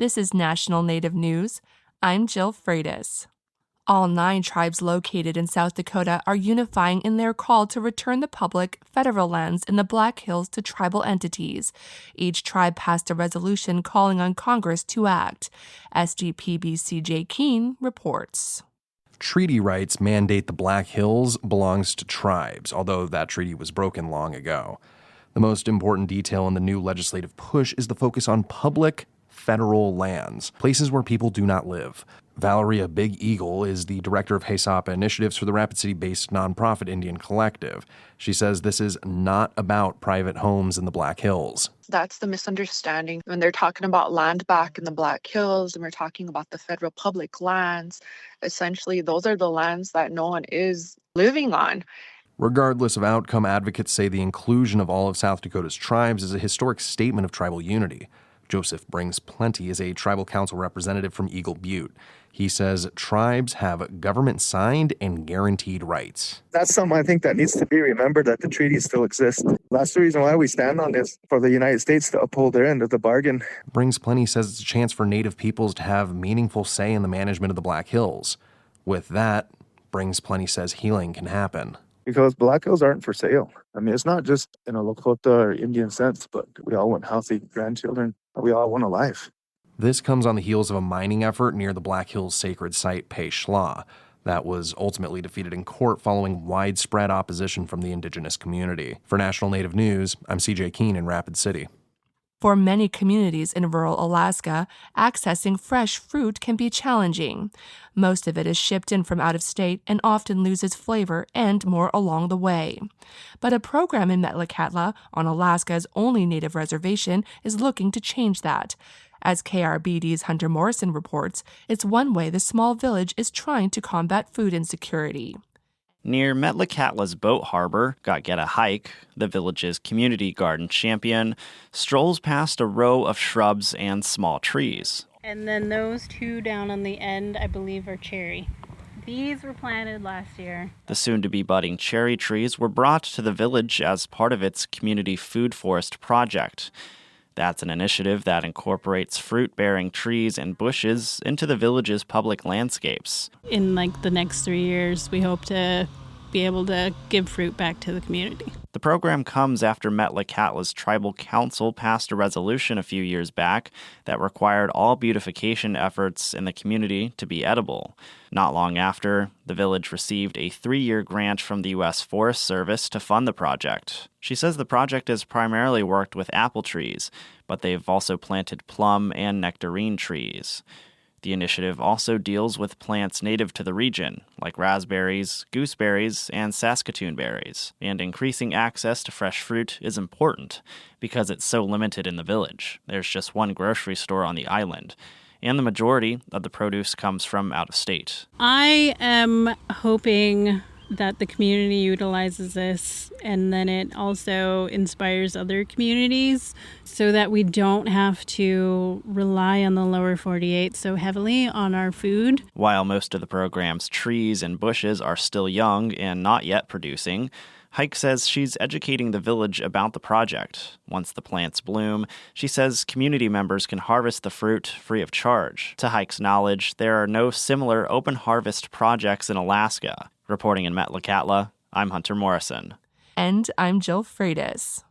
This is National Native News. I'm Jill Freitas. All 9 tribes located in South Dakota are unifying in their call to return the public federal lands in the Black Hills to tribal entities. Each tribe passed a resolution calling on Congress to act. SGPB's CJ Keene reports. Treaty rights mandate the Black Hills belongs to tribes, although that treaty was broken long ago. The most important detail in the new legislative push is the focus on public federal lands, places where people do not live. Valeria Big Eagle is the director of HESAPA initiatives for the Rapid City-based nonprofit Indian Collective. She says this is not about private homes in the Black Hills. That's the misunderstanding when they're talking about land back in the Black Hills and we're talking about the federal public lands. Essentially, those are the lands that no one is living on. Regardless of outcome, advocates say the inclusion of all of South Dakota's tribes is a historic statement of tribal unity. Joseph Brings Plenty is a tribal council representative from Eagle Butte. He says tribes have government-signed and guaranteed rights. That's something I think that needs to be remembered, that the treaties still exist. That's the reason why we stand on this, for the United States to uphold their end of the bargain. Brings Plenty says it's a chance for Native peoples to have meaningful say in the management of the Black Hills. With that, Brings Plenty says healing can happen. Because Black Hills aren't for sale. I mean, it's not just in a Lakota or Indian sense, but we all want healthy grandchildren. We all want a life. This comes on the heels of a mining effort near the Black Hills sacred site, Pei Shla, that was ultimately defeated in court following widespread opposition from the indigenous community. For National Native News, I'm CJ Keene in Rapid City. For many communities in rural Alaska, accessing fresh fruit can be challenging. Most of it is shipped in from out of state and often loses flavor and more along the way. But a program in Metlakatla, on Alaska's only native reservation, is looking to change that. As KRBD's Hunter Morrison reports, it's one way the small village is trying to combat food insecurity. Near Metlakatla's boat harbor, Get a Hike, the village's community garden champion, strolls past a row of shrubs and small trees. And then those 2 down on the end, I believe, are cherry. These were planted last year. The soon-to-be budding cherry trees were brought to the village as part of its community food forest project. That's an initiative that incorporates fruit-bearing trees and bushes into the village's public landscapes. In the next 3 years, we hope to be able to give fruit back to the community. The program comes after Metlakatla's tribal council passed a resolution a few years back that required all beautification efforts in the community to be edible. Not long after, the village received a 3-year grant from the U.S. Forest Service to fund the project. She says the project has primarily worked with apple trees, but they've also planted plum and nectarine trees. The initiative also deals with plants native to the region, like raspberries, gooseberries, and Saskatoon berries. And increasing access to fresh fruit is important because it's so limited in the village. There's just one grocery store on the island, and the majority of the produce comes from out of state. I am hoping that the community utilizes this and then it also inspires other communities so that we don't have to rely on the lower 48 so heavily on our food. While most of the program's trees and bushes are still young and not yet producing, Hike says she's educating the village about the project. Once the plants bloom, she says community members can harvest the fruit free of charge. To Hike's knowledge, there are no similar open harvest projects in Alaska. Reporting in Metlakatla, I'm Hunter Morrison. And I'm Jill Freitas.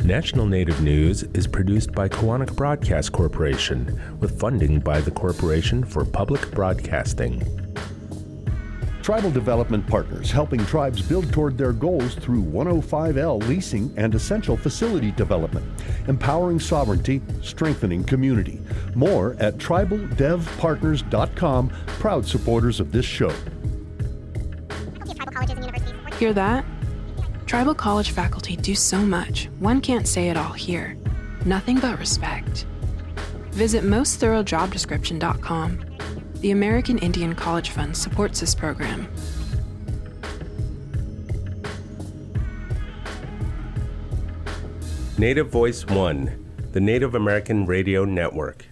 National Native News is produced by Koahnic Broadcast Corporation with funding by the Corporation for Public Broadcasting. Tribal Development Partners, helping tribes build toward their goals through 105L leasing and essential facility development, empowering sovereignty, strengthening community. More at tribaldevpartners.com, proud supporters of this show. Hear that? Tribal college faculty do so much, one can't say it all here. Nothing but respect. Visit mostthoroughdjobdescription.com. The American Indian College Fund supports this program. Native Voice One, the Native American Radio Network.